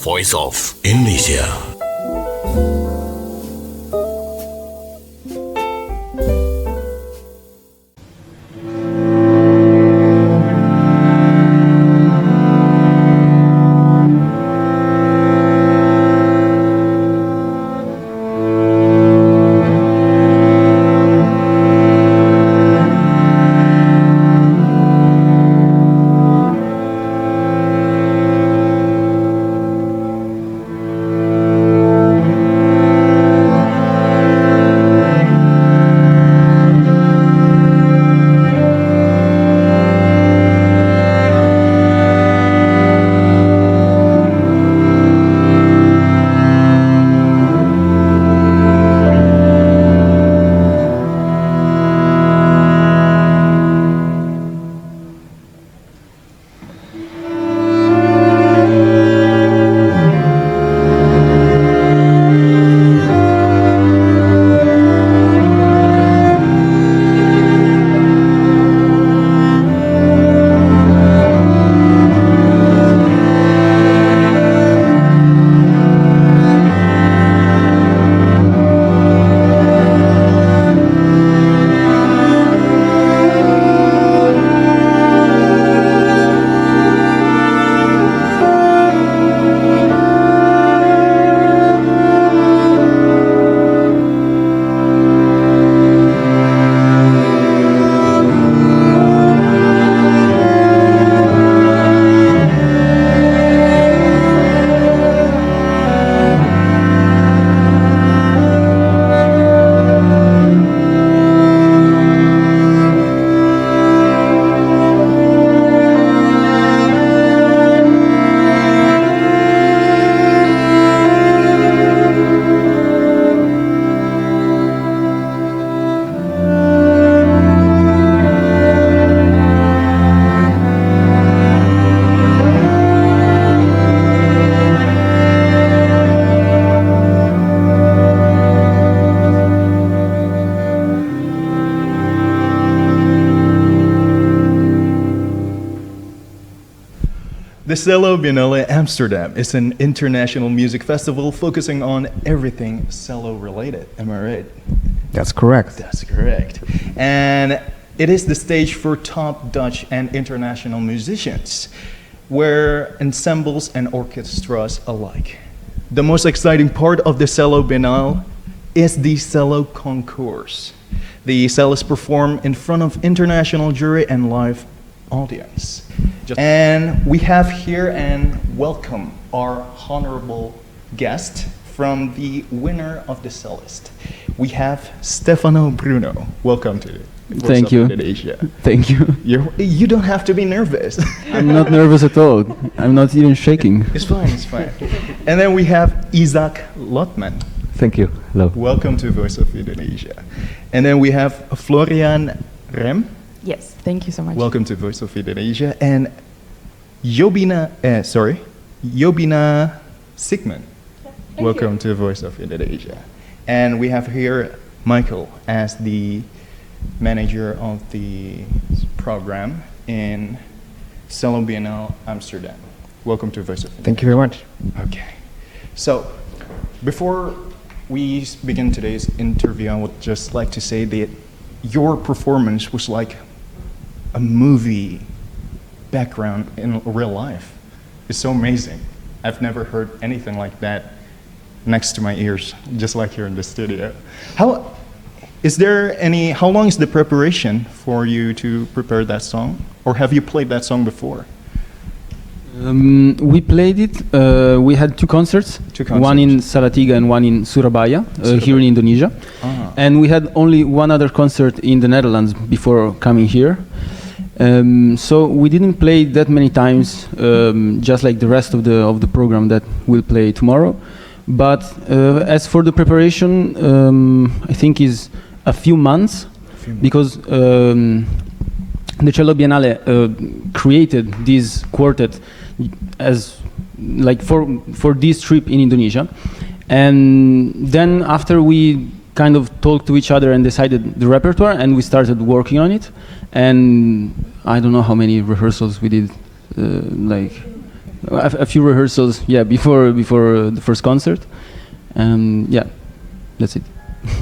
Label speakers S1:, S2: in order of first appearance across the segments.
S1: Voice of Indonesia.
S2: The Cello Biënnale Amsterdam is an international music festival focusing on everything cello related. Am I right?
S3: That's correct.
S2: That's correct. And it is the stage for top Dutch and international musicians, where ensembles and orchestras alike. The most exciting part of the Cello Biënnale is the Cello Concours. The cellists perform in front of international jury and live audience. And we have here and welcome our honorable guest from the winner of the cellist. We have Stefano Bruno. Welcome to
S4: Thank you.
S2: Indonesia.
S4: Thank you.
S2: You don't have to be nervous.
S4: I'm not nervous at all. I'm not even shaking.
S2: It's fine, it's fine. And then we have Isaac Lottman.
S5: Thank you. Hello.
S2: Welcome to Voice of Indonesia. And then we have Florianne Remme.
S6: Yes, thank you so much.
S2: Welcome to Voice of Indonesia. And Jobine Siekman. Welcome to Voice of Indonesia. And we have here Michael as the manager of the program in Cello Biënnale Amsterdam. Welcome to Voice of Indonesia.
S5: Thank you very much.
S2: Okay. So, before we begin today's interview, I would just like to say that your performance was like a movie background in real life. It's so amazing. I've never heard anything like that next to my ears, just like here in the studio. How long is the preparation for you to prepare that song? Or have you played that song before?
S4: We played it. We had two concerts. One in Salatiga and one in Surabaya, here in Indonesia. And we had only one other concert in the Netherlands before coming here. So we didn't play that many times, just like the rest of the program that we'll play tomorrow. But as for the preparation, I think is a few months, because the Cello Biënnale created this quartet as like for this trip in Indonesia, and then after we kind of talked to each other and decided the repertoire, and we started working on it. And I don't know how many rehearsals we did, like a few rehearsals, before the first concert. Yeah, that's it.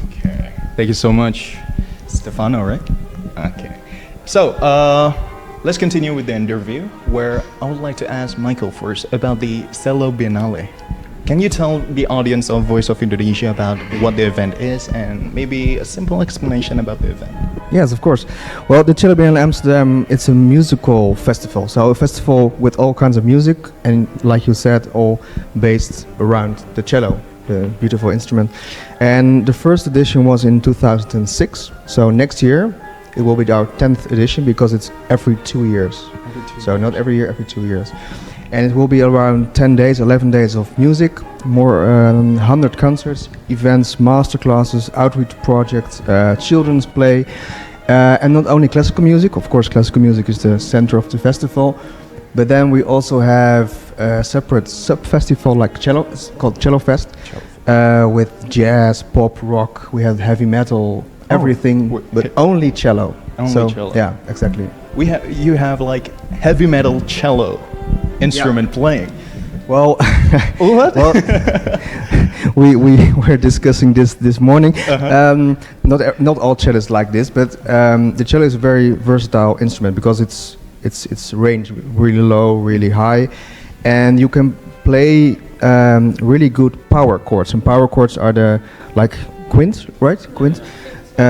S2: Okay. Thank you so much, Stefano, right? Okay. So, let's continue with the interview, where I would like to ask Michael first about the Cello Biënnale. Can you tell the audience of Voice of Indonesia about what the event is and maybe a simple explanation about the event?
S3: Yes, of course. Well, the Cello Biënnale Amsterdam, it's a musical festival. So a festival with all kinds of music and, like you said, all based around the cello, the beautiful instrument. And the first edition was in 2006. So next year it will be our 10th edition because it's every 2 years. So not every year, every 2 years. And it will be around 10 days, 11 days of music, more 100 concerts, events, masterclasses, outreach projects, children's play, and not only classical music. Of course, classical music is the center of the festival, but then we also have a separate sub-festival like cello. It's called Cello Fest, with jazz, pop, rock. We have heavy metal, everything, but only cello.
S2: Only cello.
S3: Yeah, exactly.
S2: You have like heavy metal cello instrument playing.
S3: Well,
S2: what?
S3: Well, we were discussing this morning. Not all cellos like this, but the cello is a very versatile instrument because its range really low, really high, and you can play really good power chords. And power chords are the like quints, right? Quints.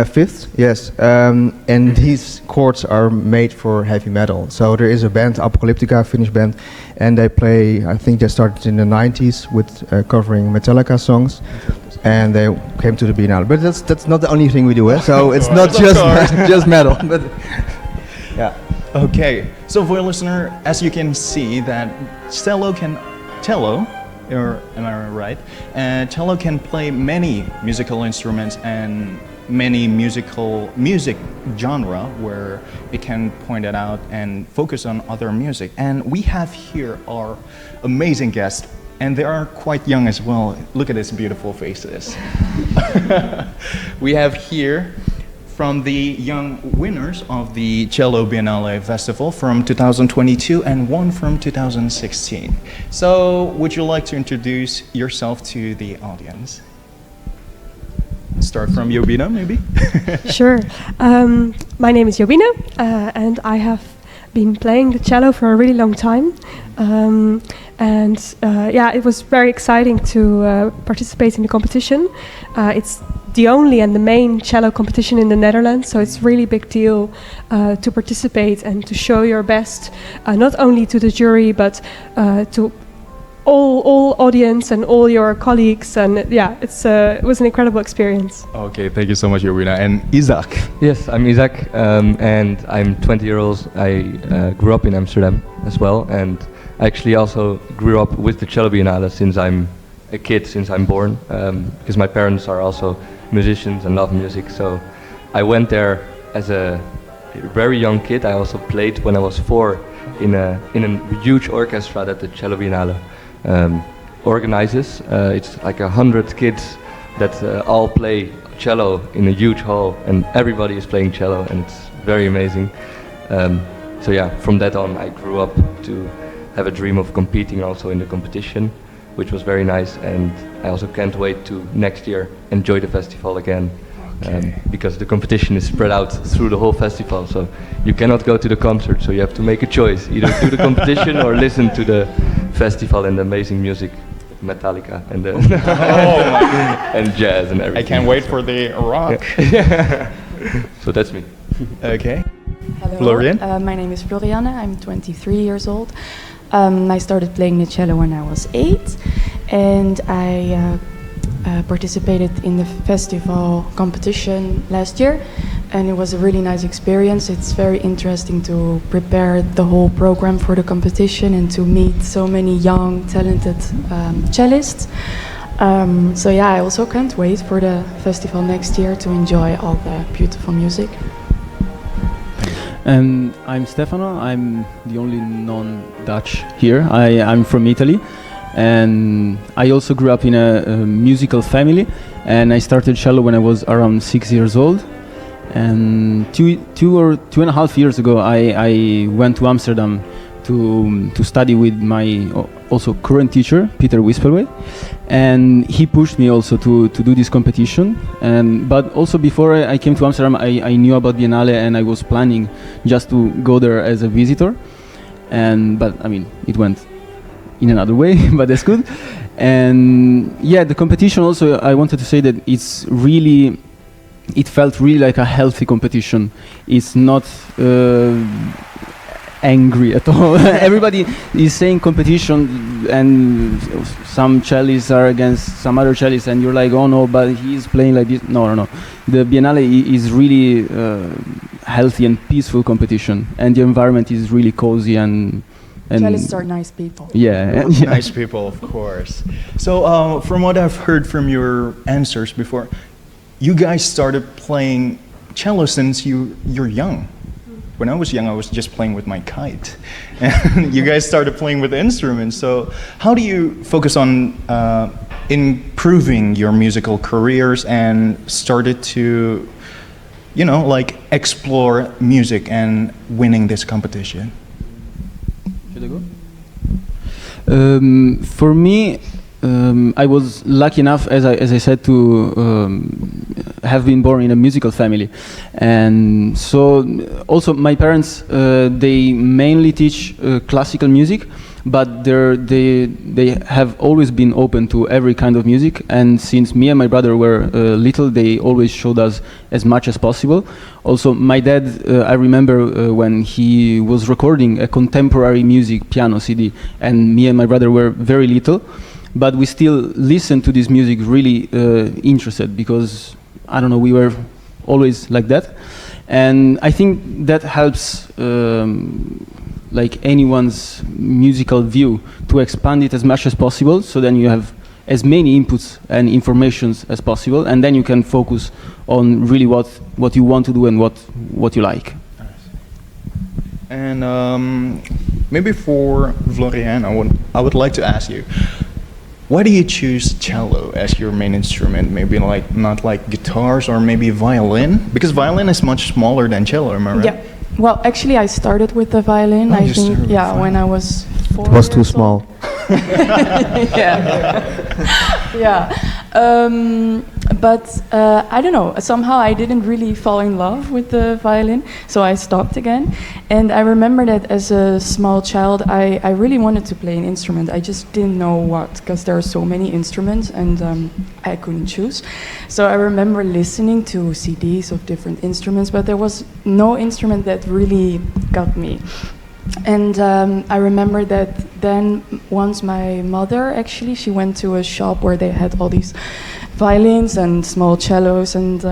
S3: Fifth, yes, and these chords are made for heavy metal. So there is a band, Apocalyptica, Finnish band, and they play. I think they started in the 90s with covering Metallica songs, and they came to the Biennale. But that's not the only thing we do. So it's not just metal. But yeah.
S2: Okay. So for a listener, as you can see, that cello, or am I right? Cello can play many musical instruments and many music genre where it can point it out and focus on other music. And we have here our amazing guests, and they are quite young as well. Look at these beautiful faces. We have here from the young winners of the Cello Biënnale Festival from 2022 and one from 2016. So would you like to introduce yourself to the audience? Start from Jobine, maybe?
S5: Sure. My name is Jobine, and I have been playing the cello for a really long time. It was very exciting to participate in the competition. It's the only and the main cello competition in the Netherlands, so it's really big deal to participate and to show your best, not only to the jury, but to all audience and all your colleagues, and it was an incredible experience.
S2: Okay, thank you so much, Jobine. And Isaac.
S6: Yes, I'm Isaac, and I'm 20 years old. I grew up in Amsterdam as well, and I actually also grew up with the Cello Biënnale since I'm a kid, since I'm born, because my parents are also musicians and love music. So I went there as a very young kid. I also played when I was 4 in a huge orchestra that the Cello Biënnale organizes. It's like 100 kids that all play cello in a huge hall, and everybody is playing cello, and it's very amazing. From that on I grew up to have a dream of competing also in the competition, which was very nice, and I also can't wait to next year enjoy the festival again. Because the competition is spread out through the whole festival, so you cannot go to the concert, so you have to make a choice, either do the competition or listen to the festival and the amazing music, Metallica and the and jazz and everything.
S2: I can't wait for the rock.
S6: So that's me.
S2: Okay.
S7: Hello,
S2: Florianne?
S7: My name is Florianne, I'm 23 years old. I started playing the cello when I was 8, and I participated in the festival competition last year, and it was a really nice experience. It's very interesting to prepare the whole program for the competition and to meet so many young, talented cellists. I also can't wait for the festival next year to enjoy all the beautiful music.
S4: I'm Stefano. I'm the only non-Dutch here. I'm from Italy. And I also grew up in a musical family, and I started cello when I was around 6 years old. And 2 or 2.5 years ago, I went to Amsterdam to study with my also current teacher, Peter Wispelwey, and he pushed me also to do this competition. And but also before I came to Amsterdam, I knew about Biennale and I was planning just to go there as a visitor. But I mean, it went in another way, but that's good. And yeah, the competition also, I wanted to say that it felt really like a healthy competition. It's not angry at all. Everybody is saying competition, and some cellists are against some other cellists, and you're like, oh no, but he's playing like this. No. The Biennale is really healthy and peaceful competition, and the environment is really cozy and
S7: cellists are nice people.
S4: Yeah.
S2: Nice people, of course. So from what I've heard from your answers before, you guys started playing cello since you're young. When I was young, I was just playing with my kite. And you guys started playing with instruments. So how do you focus on improving your musical careers and started to, explore music and winning this competition?
S4: Should I go? For me, I was lucky enough, as I said, to have been born in a musical family, and so also my parents they mainly teach classical music, but they have always been open to every kind of music. And since me and my brother were little, they always showed us as much as possible. Also, my dad, I remember when he was recording a contemporary music piano CD, and me and my brother were very little. But we still listened to this music really interested, because, I don't know, we were always like that. And I think that helps like anyone's musical view to expand it as much as possible, so then you have as many inputs and informations as possible, and then you can focus on really what you want to do and what you like.
S2: And maybe for Florianne, I would like to ask you, why do you choose cello as your main instrument? Maybe not like guitars or maybe violin? Because violin is much smaller than cello, am I right?
S7: Yeah. Well, actually, I started with the violin. I think, when I was 4.
S3: It was too small.
S7: Yeah. But I don't know, somehow I didn't really fall in love with the violin, so I stopped again. And I remember that as a small child, I really wanted to play an instrument. I just didn't know what, because there are so many instruments, and I couldn't choose. So I remember listening to CDs of different instruments, but there was no instrument that really got me. And I remember that then once my mother, actually, she went to a shop where they had all these violins and small cellos, and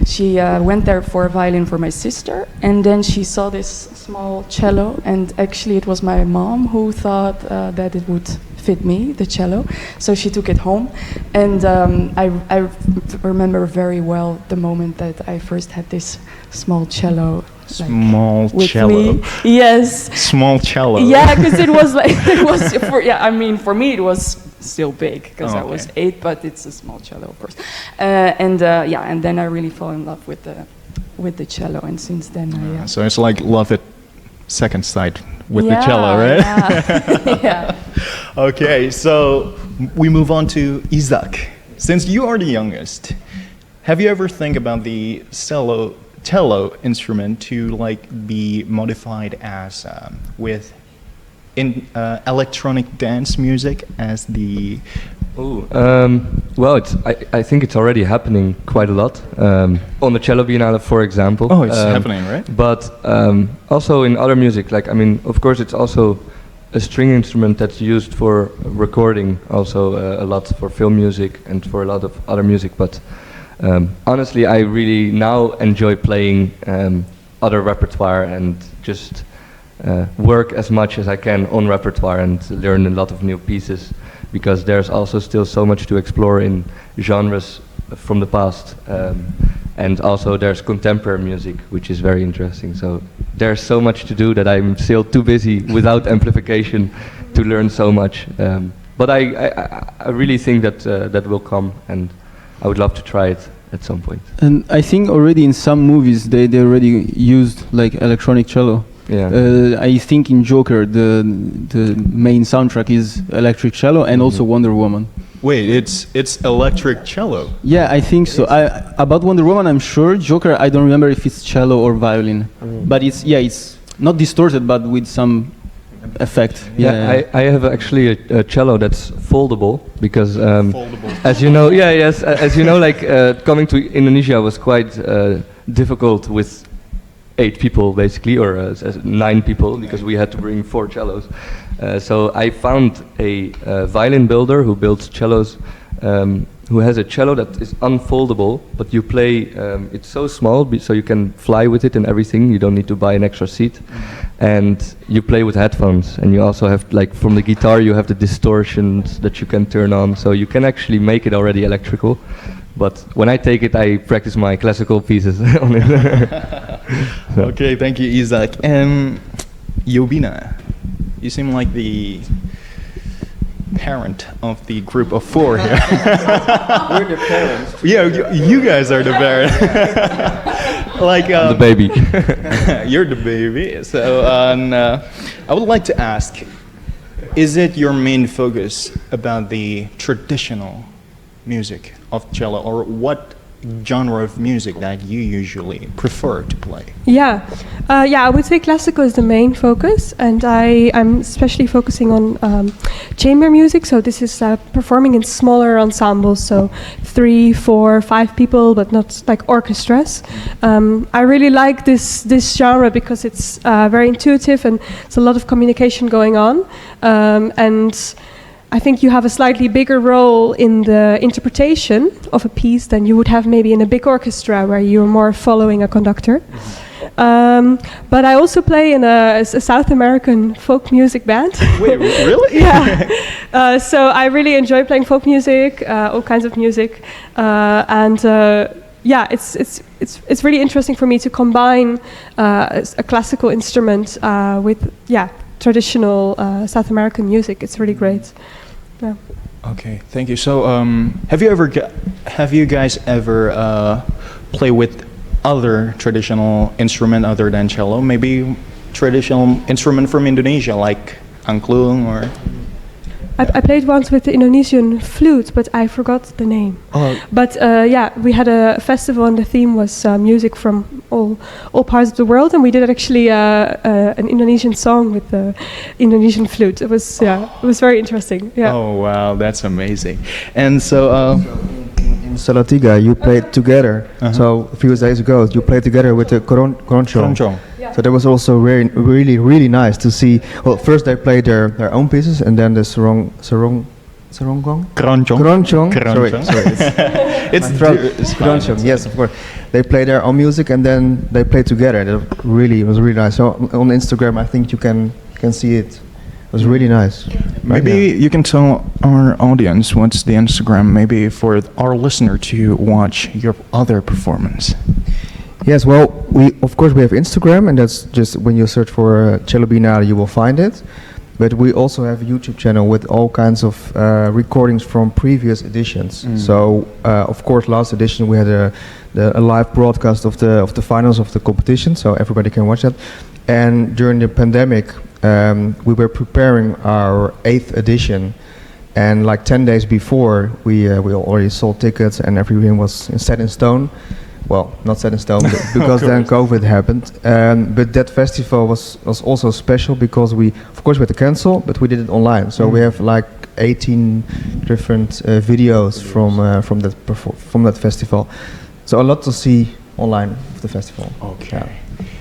S7: she went there for a violin for my sister, and then she saw this small cello, and actually it was my mom who thought that it would fit me, the cello, so she took it home. And I remember very well the moment that I first had this small cello.
S2: Small cello.
S7: Me. Yes.
S2: Small cello.
S7: Yeah, because it was like for me it was still big, because I was 8, but it's a small cello, of course. And then I really fell in love with the cello, and since then
S2: So it's like love at second sight with the cello, right?
S7: Yeah. Yeah.
S2: Okay, so we move on to Isaac. Since you are the youngest, have you ever think about the cello instrument to be modified as with electronic dance music as the?
S6: Well, I think it's already happening quite a lot on the Cello Biënnale, for example.
S2: Oh, it's happening, right?
S6: But also in other music, of course, it's also a string instrument that's used for recording, also a lot for film music and for a lot of other music, but. Honestly, I really now enjoy playing other repertoire and just work as much as I can on repertoire and learn a lot of new pieces, because there's also still so much to explore in genres from the past. And also there's contemporary music, which is very interesting. So there's so much to do that I'm still too busy without amplification to learn so much. But I really think that that will come, and I would love to try it at some point.
S4: And I think already in some movies they already used electronic cello. I think in Joker the main soundtrack is electric cello and also Wonder Woman.
S2: Wait, it's electric cello.
S4: Yeah, I think so. About Wonder Woman, I'm sure. Joker, I don't remember if it's cello or violin, but it's not distorted, but with some effect.
S6: I have actually a cello that's foldable because, as you know, as you know, like coming to Indonesia was quite difficult with 8 people basically, or 9 people, because we had to bring 4 cellos. So I found a violin builder who builds cellos, who has a cello that is unfoldable, but you play, it's so small, so you can fly with it and everything, you don't need to buy an extra seat. And you play with headphones, and you also have, like, from the guitar you have the distortions that you can turn on, so you can actually make it already electrical. But when I take it, I practice my classical pieces on it.
S2: Okay, thank you, Isaac. And Jobine, you seem like the parent of the group of 4 here.
S3: We're the parents.
S2: Yeah, you guys are the parent. Like
S6: the baby.
S2: You're the baby. So I would like to ask, is it your main focus about the traditional music of cello, or what genre of music that you usually prefer to play?
S5: I would say classical is the main focus, and I'm especially focusing on chamber music. So this is performing in smaller ensembles, so 3, 4, 5 people, but not like orchestras. I really like this genre because it's very intuitive and it's a lot of communication going on, and I think you have a slightly bigger role in the interpretation of a piece than you would have maybe in a big orchestra where you're more following a conductor. But I also play in a South American folk music band.
S2: Wait, really?
S5: Yeah. So I really enjoy playing folk music, all kinds of music, and it's really interesting for me to combine a classical instrument with traditional South American music. It's really great. Yeah.
S2: Okay, thank you. So, have you guys ever play with other traditional instrument other than cello? Maybe traditional instrument from Indonesia, like angklung, or?
S5: I played once with the Indonesian flute, but I forgot the name. But we had a festival and the theme was music from all parts of the world, and we did actually an Indonesian song with the Indonesian flute. It was very interesting. Yeah.
S2: Oh wow, that's amazing. And so
S3: in Salatiga you played together. So a few days ago you played together with the Keroncong.
S5: Yeah.
S3: So that was also really nice to see. Well, first they played their own pieces, and then the Keroncong. Sorry,
S2: it's
S3: Keroncong. Yes, of course. They played their own music, and then they played together. It was really nice. So on Instagram, I think you can see it. It was really nice.
S2: Maybe you can tell our audience what's the Instagram, maybe for our listener to watch your other performance.
S3: Yes, well, we have Instagram, and that's just when you search for Cello Biënnale, you will find it. But we also have a YouTube channel with all kinds of recordings from previous editions. So, of course, last edition we had a live broadcast of the finals of the competition, so everybody can watch that. And during the pandemic, we were preparing our 8th edition, and like 10 days before, we already sold tickets and everything was set in stone. Well, not set in stone, because then COVID happened. But that festival was also special because we had to cancel, but we did it online. So we have like 18 different videos from that festival. So a lot to see online of the festival.
S2: Okay.
S3: Yeah.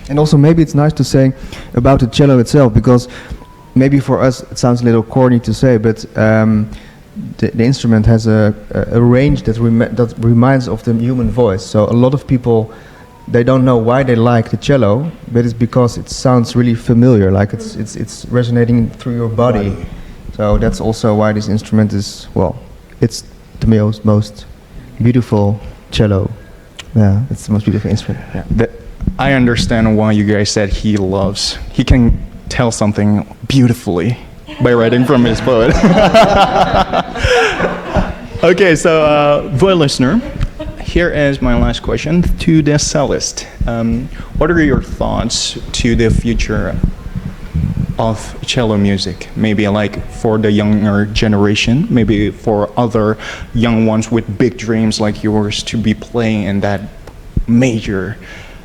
S3: And also maybe it's nice to say about the cello itself, because maybe for us it sounds a little corny to say, but the instrument has a range that reminds of the human voice. So a lot of people, they don't know why they like the cello, but it's because it sounds really familiar, like it's resonating through your body. So that's also why this instrument is, it's the most beautiful cello. Yeah, it's the most beautiful instrument. Yeah.
S2: I understand why you guys said he can tell something beautifully by writing from his poet. Okay, so boy listener, here is my last question to the cellist. What are your thoughts to the future of cello music? Maybe like for the younger generation, maybe for other young ones with big dreams like yours to be playing in that major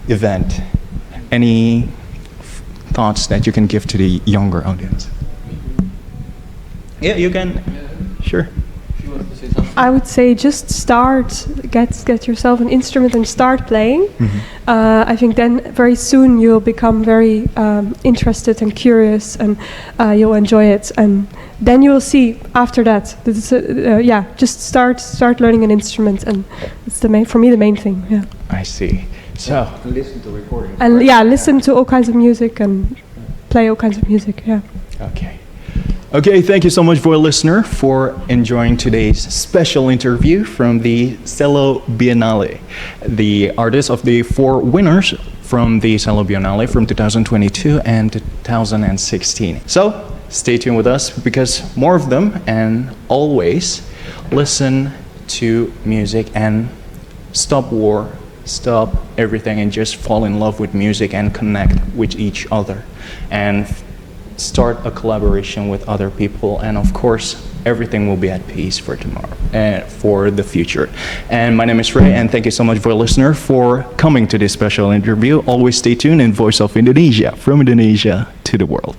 S2: event. Any thoughts that you can give to the younger audience? Yeah, you can. Sure.
S5: I would say just start, get yourself an instrument and start playing. I think then very soon you'll become very interested and curious, and you'll enjoy it. And then you will see after that. Just start learning an instrument, and it's for me the main thing. Yeah.
S2: I see. So
S3: listen to recordings.
S5: And listen to all kinds of music and play all kinds of music. Yeah.
S2: Okay, thank you so much for a listener for enjoying today's special interview from the Cello Biënnale, the artists of the 4 winners from the Cello Biënnale from 2022 and 2016. So stay tuned with us because more of them, and always listen to music and stop war, stop everything, and just fall in love with music and connect with each other. And start a collaboration with other people, and of course everything will be at peace for tomorrow and for the future. And my name is Ray, and thank you so much for a listener for coming to this special interview. Always stay tuned in Voice of Indonesia, from Indonesia to the world.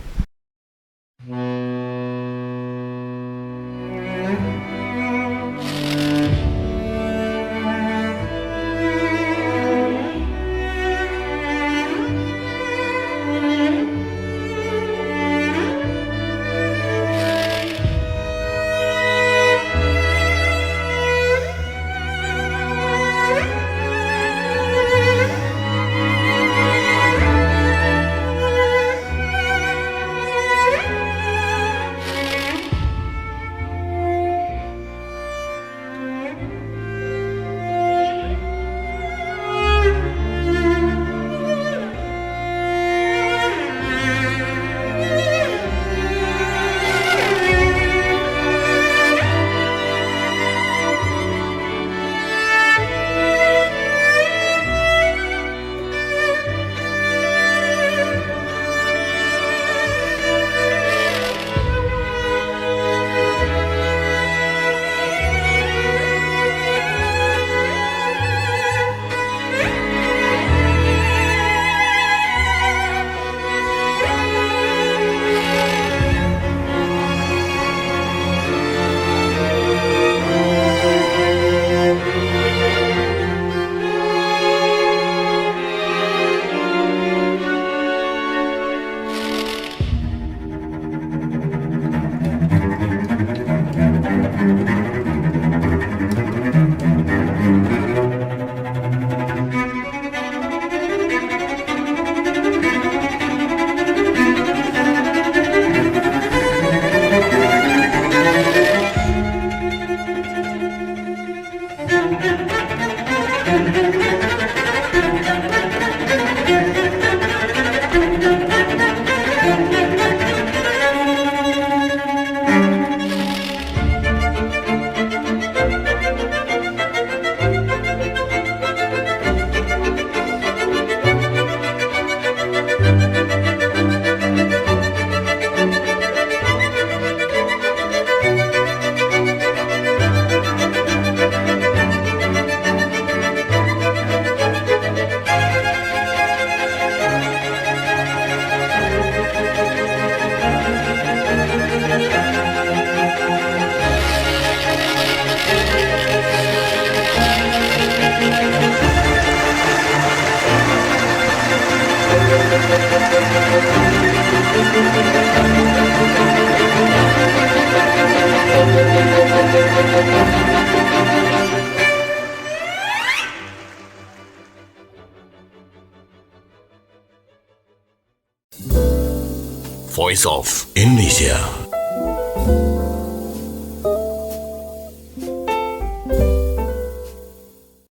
S1: Voice of Indonesia.